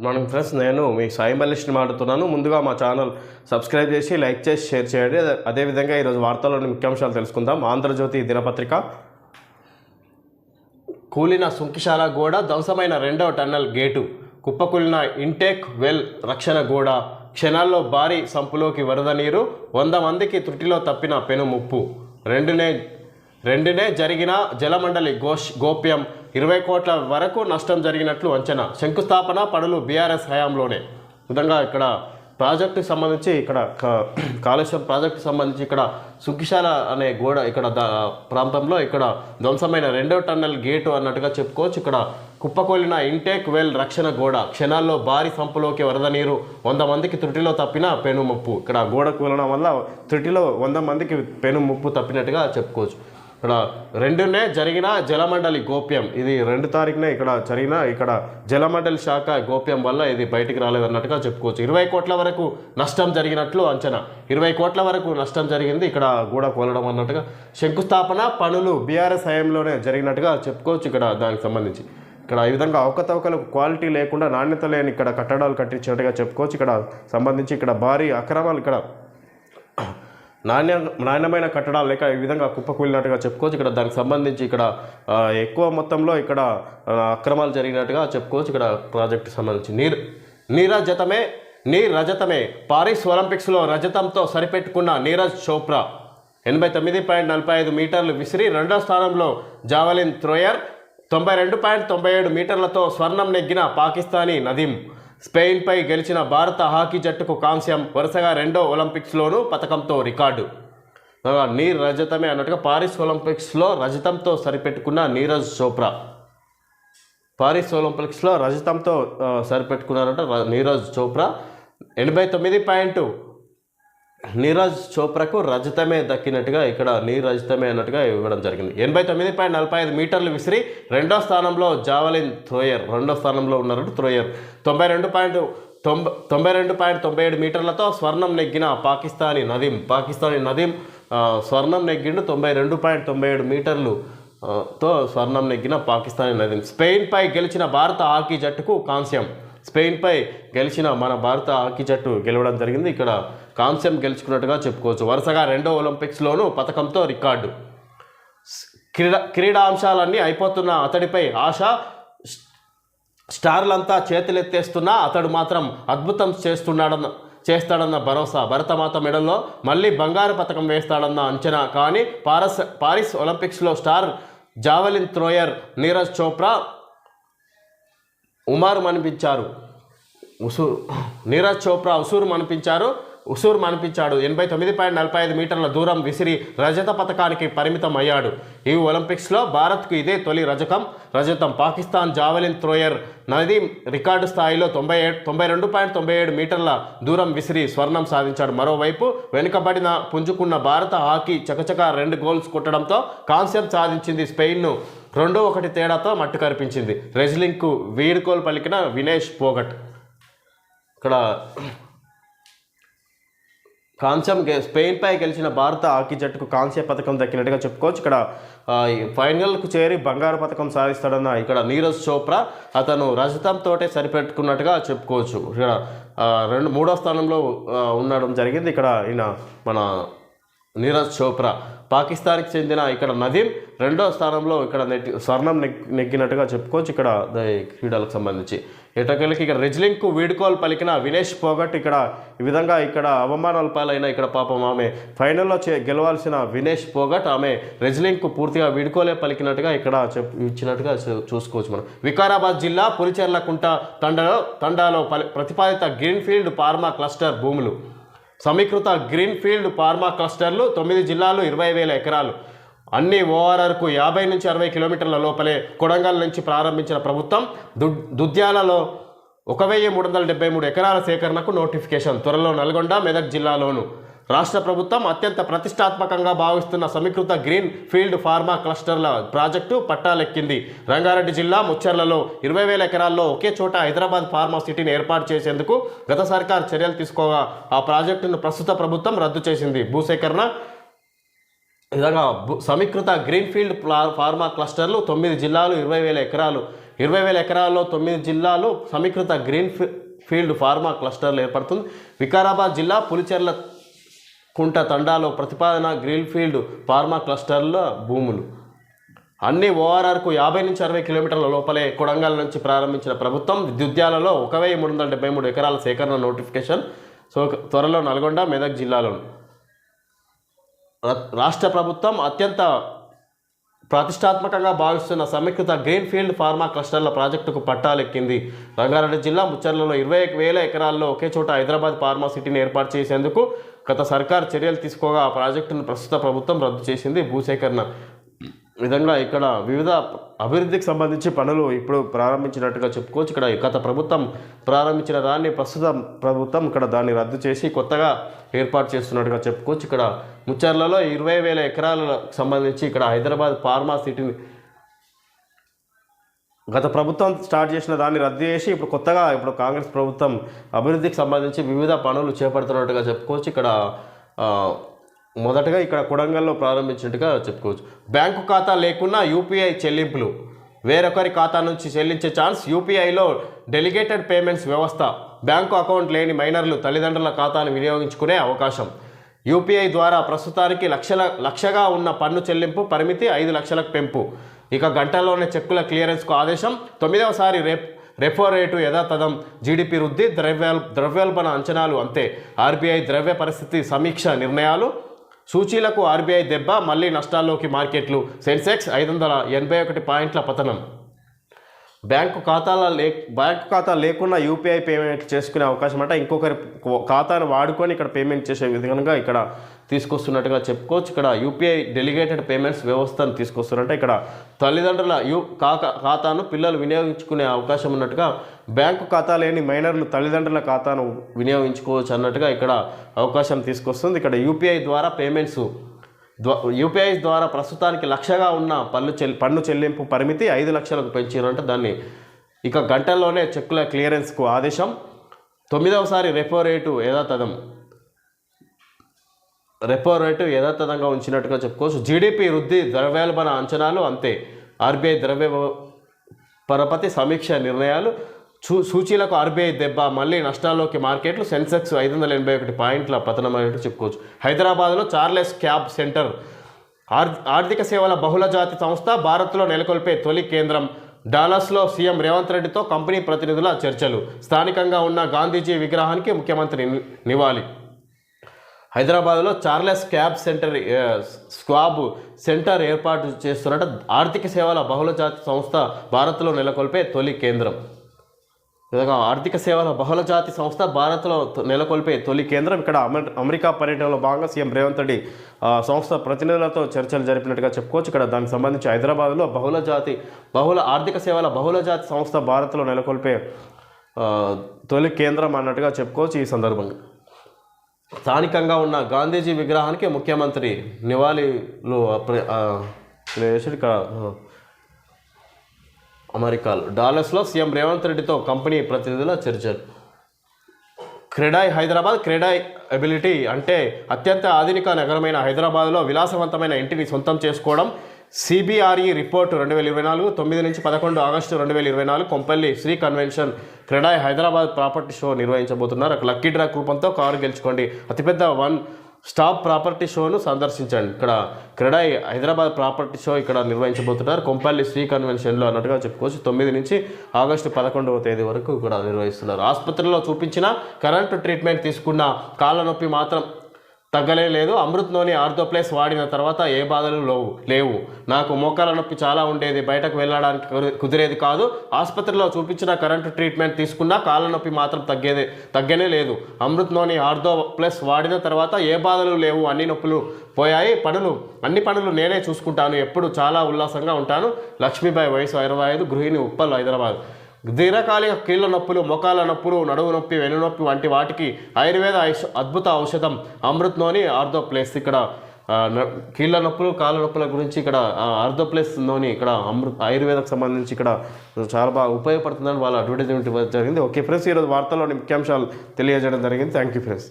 Morning friends, నేను మీ సాయి మల్లేష్ని మాట్లాడుతున్నాను. ముందుగా మా ఛానల్ సబ్స్క్రైబ్ చేసి లైక్ చేసి షేర్ చేయండి. అదేవిధంగా ఈరోజు వార్తల్లోని ముఖ్యాంశాలు తెలుసుకుందాం. ఆంధ్రజ్యోతి దినపత్రిక. కూలిన సుంకిశాల గోడ, ధ్వంసమైన రెండవ టన్నల్ గేటు, కుప్పకూలిన ఇంటేక్ వెల్ రక్షణ గోడ, క్షణాల్లో భారీ సంపులోకి వరద నీరు, 100 మందికి త్రుటిలో తప్పిన పెను ముప్పు, రెండునే జరిగిన జలమండలి గోప్యం, 20 కోట్ల వరకు నష్టం జరిగినట్లు అంచనా, శంకుస్థాపన పనులు బీఆర్ఎస్ హయాంలోనే. విధంగా ఇక్కడ ప్రాజెక్టుకి సంబంధించి ఇక్కడ కాళేశ్వరం ప్రాజెక్టుకి సంబంధించి ఇక్కడ సుఖిశాల అనే గోడ ఇక్కడ ప్రాంతంలో ఇక్కడ ధ్వంసమైన రెండవ టన్నల్ గేటు అన్నట్టుగా చెప్పుకోవచ్చు. ఇక్కడ కుప్పకూలిన ఇంటేక్ వెల్ రక్షణ గోడ, క్షణాల్లో భారీ సంపులోకి వరద నీరు, 100 మందికి త్రుటిలో తప్పిన పెను ముప్పు. ఇక్కడ గోడ కూలడం వల్ల త్రుటిలో 100 మందికి పెను ముప్పు తప్పినట్టుగా చెప్పుకోవచ్చు. ఇక్కడ రెండునే జరిగిన జలమండలి గోప్యం, ఇది 2 తారీఖునే ఇక్కడ జరిగిన ఇక్కడ జలమండలి శాఖ గోప్యం వల్ల ఇది బయటికి రాలేదన్నట్టుగా చెప్పుకోవచ్చు. 20 కోట్ల వరకు నష్టం జరిగినట్లు అంచనా, 20 కోట్ల వరకు నష్టం జరిగింది ఇక్కడ గోడ కూలడం అన్నట్టుగా. శంకుస్థాపన పనులు బీఆర్ఎస్ హయాంలోనే జరిగినట్టుగా చెప్పుకోవచ్చు. ఇక్కడ దానికి సంబంధించి ఇక్కడ ఈ విధంగా అవకతవకలకు క్వాలిటీ లేకుండా నాణ్యత లేని ఇక్కడ కట్టడాలు చెప్పుకోవచ్చు. ఇక్కడ సంబంధించి ఇక్కడ భారీ అక్రమాలు ఇక్కడ నాణ్యమైన కట్టడాలు లేక ఈ విధంగా కుప్పకూలినట్టుగా చెప్పుకోవచ్చు. ఇక్కడ దానికి సంబంధించి ఇక్కడ ఎక్కువ మొత్తంలో ఇక్కడ అక్రమాలు జరిగినట్టుగా చెప్పుకోవచ్చు. ఇక్కడ ప్రాజెక్టుకి సంబంధించి రజతమే పారిస్ ఒలింపిక్స్లో రజతంతో సరిపెట్టుకున్న నీరజ్ చోప్రా, 89.45 మీటర్లు విసిరి 2వ స్థానంలో జావలిన్ థ్రోయర్, 92.97 మీటర్లతో స్వర్ణం నెగ్గిన పాకిస్తానీ నదీం, స్పెయిన్పై గెలిచిన భారత హాకీ జట్టుకు కాంస్యం, వరుసగా 2వ ఒలింపిక్స్లోనూ పథకంతో రికార్డు. రజతమే అన్నట్టుగా పారిస్ ఒలింపిక్స్లో రజతంతో సరిపెట్టుకున్న నీరజ్ చోప్రా, పారిస్ ఒలింపిక్స్లో రజతంతో సరిపెట్టుకున్నారంట నీరజ్ చోప్రా. 89 నీరజ్ చోప్రాకు రజతమే దక్కినట్టుగా ఇక్కడ రజతమే అన్నట్టుగా ఇవ్వడం జరిగింది. 89.45 మీటర్లు విసిరి 2వ స్థానంలో జావలిన్ థ్రోయర్, 2వ స్థానంలో ఉన్నారంటే థ్రోయర్, 92.97 మీటర్లతో స్వర్ణం నెగ్గిన పాకిస్తానీ నదీం స్వర్ణం నెగ్గిండు. 92.97 మీటర్లు తో స్వర్ణం నెగ్గిన పాకిస్తానీ నదీం. స్పెయిన్పై గెలిచిన భారత హాకీ జట్టుకు కాంస్యం, స్పెయిన్పై గెలిచిన మన భారత హాకీ జట్టు గెలవడం జరిగింది. ఇక్కడ కాంస్యం గెలుచుకున్నట్టుగా చెప్పుకోవచ్చు. వరుసగా 2వ ఒలింపిక్స్లోనూ పథకంతో రికార్డు. క్రీడా అంశాలన్నీ అయిపోతున్న అతడిపై ఆశ, స్టార్లంతా చేతులెత్తేస్తున్నా అతడు మాత్రం అద్భుతం చేస్తాడన్న భరోసా, భరతమాత మెడల్లో మళ్ళీ బంగారు పథకం వేస్తాడన్న అంచనా. కానీ పారిస్ ఒలింపిక్స్లో star javelin thrower Neeraj Chopra Neeraj Chopra ఉసూరు మనిపించాడు. 89.45 మీటర్ల దూరం విసిరి రజత పథకానికి పరిమితం అయ్యాడు. ఈ ఒలింపిక్స్లో భారత్కు ఇదే తొలి రజతం. పాకిస్తాన్ జావలిన్ థ్రోయర్ నదీం రికార్డు స్థాయిలో 92.97 మీటర్ల దూరం విసిరి స్వర్ణం సాధించాడు. మరోవైపు వెనుకబడిన పుంజుకున్న భారత హాకీ చకచకా 2 గోల్స్ కొట్టడంతో కాంస్యం సాధించింది. స్పెయిన్ను 2-1 తేడాతో మట్టు కనిపించింది. రెజ్లింగ్కు వీడ్కోలు పలికిన వినేష్ పోగట్. ఇక్కడ కాంస్యం స్పెయిన్పై గెలిచిన భారత హాకీ జట్టుకు కాంస్య పథకం దక్కినట్టుగా చెప్పుకోవచ్చు. ఇక్కడ ఫైనల్కు చేరి బంగారు పథకం సాధిస్తాడన్న ఇక్కడ నీరజ్ చోప్రా అతను రజతంతో సరిపెట్టుకున్నట్టుగా చెప్పుకోవచ్చు. ఇక్కడ 3వ స్థానంలో ఉండడం జరిగింది. ఇక్కడ ఈయన మన నీరజ్ చోప్రా. పాకిస్తాన్కి చెందిన ఇక్కడ నదీం 2వ స్థానంలో ఇక్కడ స్వర్ణం నెగ్గినట్టుగా చెప్పుకోవచ్చు. ఇక్కడ క్రీడలకు సంబంధించి ఎటకెళ్ళకి ఇక్కడ రెజ్లింగ్కు వీడ్కోలు పలికిన వినేష్ పోగట్. ఇక్కడ ఈ విధంగా ఇక్కడ అవమానాల పాలైన ఇక్కడ పాపం ఆమె ఫైనల్లో గెలవాల్సిన వినేష్ పోగట్ ఆమె రెజ్లింగ్కు పూర్తిగా వీడ్కోలే పలికినట్టుగా ఇక్కడ ఇచ్చినట్టుగా చూసుకోవచ్చు మనం. వికారాబాద్ జిల్లా పులిచెర్లకుంట తండాలో ప్రతిపాదిత గ్రీన్ఫీల్డ్ ఫార్మా క్లస్టర్ భూములు, సమీకృత గ్రీన్ఫీల్డ్ ఫార్మా క్లస్టర్లు 9 జిల్లాలు 20,000 ఎకరాలు, అన్ని ఓఆర్ఆర్కు 50 నుంచి 60 కిలోమీటర్ల లోపలే కొడంగల్ నుంచి ప్రారంభించిన ప్రభుత్వం దుద్యాలలో 1,373 ఎకరాల సేకరణకు నోటిఫికేషన్. త్వరలో నల్గొండ, మెదక్ జిల్లాలోను. రాష్ట్ర ప్రభుత్వం అత్యంత ప్రతిష్టాత్మకంగా భావిస్తున్న సమీకృత గ్రీన్ ఫీల్డ్ ఫార్మా క్లస్టర్ల ప్రాజెక్టు పట్టాలెక్కింది. రంగారెడ్డి జిల్లా ముచ్చెర్లలో 20,000 ఎకరాల్లో ఒకే చోట హైదరాబాద్ ఫార్మా సిటీని ఏర్పాటు చేసేందుకు గత సర్కార్ చర్యలు తీసుకోగా ఆ ప్రాజెక్టును ప్రస్తుత ప్రభుత్వం రద్దు చేసింది. భూసేకరణ విధంగా సమీకృత గ్రీన్ఫీల్డ్ ఫార్మా క్లస్టర్లు 9 జిల్లాలు 20,000 ఎకరాలు 20,000 ఎకరాల్లో 9 జిల్లాలు సమీకృత గ్రీన్ ఫీల్డ్ ఫార్మా క్లస్టర్లు ఏర్పడుతుంది. వికారాబాద్ జిల్లా పులిచెర్ల కుంట తండాలో ప్రతిపాదన గ్రీన్ ఫీల్డ్ ఫార్మా క్లస్టర్ల భూములు. అన్ని ఓఆర్ఆర్కు 50 నుంచి 60 కిలోమీటర్ల లోపలే కొడంగల్ నుంచి ప్రారంభించిన ప్రభుత్వం విద్యుద్యాలలో 1,373 ఎకరాల సేకరణ నోటిఫికేషన్. సో త్వరలో నల్గొండ, మెదక్ జిల్లాలో రాష్ట్ర ప్రభుత్వం అత్యంత ప్రతిష్టాత్మకంగా భావిస్తున్న సమీకృత గ్రీన్ ఫీల్డ్ ఫార్మా క్లస్టర్ల ప్రాజెక్టుకు పట్టాలెక్కింది. రంగారెడ్డి జిల్లా ముచ్చర్లలో 20,000 ఎకరాల్లో ఒకే చోట హైదరాబాద్ ఫార్మా సిటీని ఏర్పాటు చేసేందుకు గత సర్కార్ చర్యలు తీసుకోగా ఆ ప్రాజెక్టును ప్రస్తుత ప్రభుత్వం రద్దు చేసింది. భూసేకరణ విధంగా ఇక్కడ వివిధ అభివృద్ధికి సంబంధించి పనులు ఇప్పుడు ప్రారంభించినట్టుగా చెప్పుకోవచ్చు. ఇక్కడ గత ప్రభుత్వం ప్రారంభించిన దాన్ని ప్రస్తుత ప్రభుత్వం ఇక్కడ దాన్ని రద్దు చేసి కొత్తగా ఏర్పాటు చేస్తున్నట్టుగా చెప్పుకోవచ్చు. ఇక్కడ ముచ్చర్లలో 20,000 ఎకరాలకు సంబంధించి ఇక్కడ హైదరాబాద్ ఫార్మా సిటీని గత ప్రభుత్వం స్టార్ట్ చేసిన దాన్ని రద్దు చేసి ఇప్పుడు కొత్తగా కాంగ్రెస్ ప్రభుత్వం అభివృద్ధికి సంబంధించి వివిధ పనులు చేపడుతున్నట్టుగా చెప్పుకోవచ్చు. ఇక్కడ మొదటగా ఇక్కడ కొడంగల్లో ప్రారంభించినట్టుగా చెప్పుకోవచ్చు. బ్యాంకు ఖాతా లేకున్నా యూపీఐ చెల్లింపులు వేరొకరి ఖాతా నుంచి చెల్లించే ఛాన్స్. యూపీఐలో డెలిగేటెడ్ పేమెంట్స్ వ్యవస్థ. బ్యాంకు అకౌంట్ లేని మైనర్లు తల్లిదండ్రుల ఖాతాను వినియోగించుకునే అవకాశం. యూపీఐ ద్వారా ప్రస్తుతానికి లక్షగా ఉన్న పన్ను చెల్లింపు పరిమితి 5 లక్షలకు పెంపు. ఇక గంటల్లోనే చెక్కుల క్లియరెన్స్కు ఆదేశం. 9వసారి రెపో రేటు యథాతథం. జీడిపి వృద్ధి, ద్రవ్యోల్బణ అంచనాలు అంతే. ఆర్బీఐ ద్రవ్య పరిస్థితి సమీక్ష నిర్ణయాలు. సూచీలకు ఆర్బీఐ దెబ్బ, మళ్లీ నష్టాల్లోకి మార్కెట్లు. సెన్సెక్స్ 581 పాయింట్ల పతనం. బ్యాంకు ఖాతా లేకుండా యూపీఐ పేమెంట్ చేసుకునే అవకాశం అంటే ఇంకొకరి ఖాతాను వాడుకొని ఇక్కడ పేమెంట్ చేసే విధంగా ఇక్కడ తీసుకొస్తున్నట్టుగా చెప్పుకోవచ్చు. ఇక్కడ యూపీఐ డెలిగేటెడ్ పేమెంట్స్ వ్యవస్థను తీసుకొస్తున్నట్టే ఇక్కడ తల్లిదండ్రుల ఖాతాను పిల్లలు వినియోగించుకునే అవకాశం ఉన్నట్టుగా బ్యాంకు ఖాతా లేని మైనర్లు తల్లిదండ్రుల ఖాతాను వినియోగించుకోవచ్చు అన్నట్టుగా ఇక్కడ అవకాశం తీసుకొస్తుంది. ఇక్కడ యూపీఐ ద్వారా ప్రస్తుతానికి లక్షగా ఉన్న పన్ను చెల్లింపు పరిమితి 5 లక్షలకు పెంచారంటే దాన్ని ఇక గంటల్లోనే చెక్కుల క్లియరెన్స్కు ఆదేశం. 9వసారి రెపో రేటు యథాతథంగా ఉంచినట్టుగా చెప్పుకోవచ్చు. జీడిపి వృద్ధి, ద్రవ్యోల్బణ అంచనాలు అంతే. ఆర్బీఐ ద్రవ్య పరపతి సమీక్ష నిర్ణయాలు. సూచీలకు ఆర్బీఐ దెబ్బ, మళ్లీ నష్టాల్లోకి మార్కెట్లు. సెన్సెక్స్ 581 పాయింట్ల పతనం అనేట్టు చెప్పుకోవచ్చు. హైదరాబాద్లో చార్లెస్ క్యాబ్ సెంటర్ ఆర్థిక సేవల బహుళజాతి సంస్థ భారత్లో నెలకొల్పే తొలి కేంద్రం. డాలస్లో సీఎం రేవంత్ రెడ్డితో కంపెనీ ప్రతినిధుల చర్చలు. స్థానికంగా ఉన్న గాంధీజీ విగ్రహానికి ముఖ్యమంత్రి నివాళి. హైదరాబాద్లో చార్లెస్ క్యాబ్ సెంటర్ ఏర్పాటు చేస్తున్నట్టు ఆర్థిక సేవల బహుళజాతి సంస్థ భారత్లో నెలకొల్పే తొలి కేంద్రం. విధంగా ఆర్థిక సేవల బహుళజాతి సంస్థ భారత్లో నెలకొల్పే తొలి కేంద్రం. ఇక్కడ అమెరికా పర్యటనలో భాగంగా సీఎం రేవంత్ రెడ్డి సంస్థ ప్రతినిధులతో చర్చలు జరిపినట్టుగా చెప్పుకోవచ్చు. ఇక్కడ దానికి సంబంధించి హైదరాబాద్లో ఆర్థిక సేవల బహుళజాతి సంస్థ భారత్లో నెలకొల్పే తొలి కేంద్రం అన్నట్టుగా చెప్పుకోవచ్చు. ఈ సందర్భంగా స్థానికంగా ఉన్న గాంధీజీ విగ్రహానికి ముఖ్యమంత్రి నివాళులు అమెరికాలో డాలస్లో సీఎం రేవంత్ రెడ్డితో కంపెనీ ప్రతినిధుల చర్చలు. క్రెడాయ్ ఎబిలిటీ అంటే అత్యంత ఆధునిక నగరమైన హైదరాబాద్లో విలాసవంతమైన ఇంటిని సొంతం చేసుకోవడం. CBRE report 2024. 9 నుంచి 11 August 2024 Kompally Sri convention CREDAI Hyderabad property show నిర్వహించబోతున్నారు. లక్కీ డ్రా కూపన్తో కారు గెలుచుకోండి. అతిపెద్ద వన్ స్టాప్ ప్రాపర్టీ షోను సందర్శించండి. ఇక్కడ క్రెడాయ్ హైదరాబాద్ ప్రాపర్టీ షో ఇక్కడ నిర్వహించబోతున్నారు కొంపల్లి శ్రీ కన్వెన్షన్లో అన్నట్టుగా చెప్పుకోవచ్చు. 9 నుంచి ఆగస్టు 11వ తేదీ వరకు ఇక్కడ నిర్వహిస్తున్నారు. ఆసుపత్రిలో చూపించిన కరెంటు ట్రీట్మెంట్ తీసుకున్న కాళ్ళ నొప్పి మాత్రం తగ్గలేదు. అమృత్ నోని ఆర్థోప్లేస్ వాడిన తర్వాత ఏ బాధలు లేవు. నాకు మోకాల నొప్పి చాలా ఉండేది, బయటకు వెళ్ళడానికి కుదిరేది కాదు. ఆసుపత్రిలో చూపించిన కరెంటు ట్రీట్మెంట్ తీసుకున్నా కాళ్ళ నొప్పి మాత్రం తగ్గనే లేదు. అమృత్ నోని ఆర్థోప్లేస్ వాడిన తర్వాత ఏ బాధలు లేవు, అన్ని నొప్పులు పోయాయి. అన్ని పనులు నేనే చూసుకుంటాను, ఎప్పుడు చాలా ఉల్లాసంగా ఉంటాను. లక్ష్మీబాయి, వయసు 65, గృహిణి, ఉప్పల్, హైదరాబాద్. దీర్ఘకాలిక కీళ్ళ నొప్పులు, మోకాల నొప్పులు, నడువు నొప్పి, వెన్నునొప్పి వంటి వాటికి ఆయుర్వేద అద్భుత ఔషధం అమృత్ నోని ఆర్థోప్లేస్. ఇక్కడ కీళ్ళ నొప్పులు, కాళ్ళ నొప్పుల గురించి ఇక్కడ ఆర్థోప్లేస్ నోని ఇక్కడ ఆయుర్వేదకు సంబంధించి ఇక్కడ చాలా బాగా ఉపయోగపడుతుందని వాళ్ళ అడ్వర్టైజ్మెంట్ జరిగింది. ఓకే ఫ్రెండ్స్, ఈరోజు వార్తల్లోని ముఖ్యాంశాలు తెలియజేయడం జరిగింది. Thank you friends.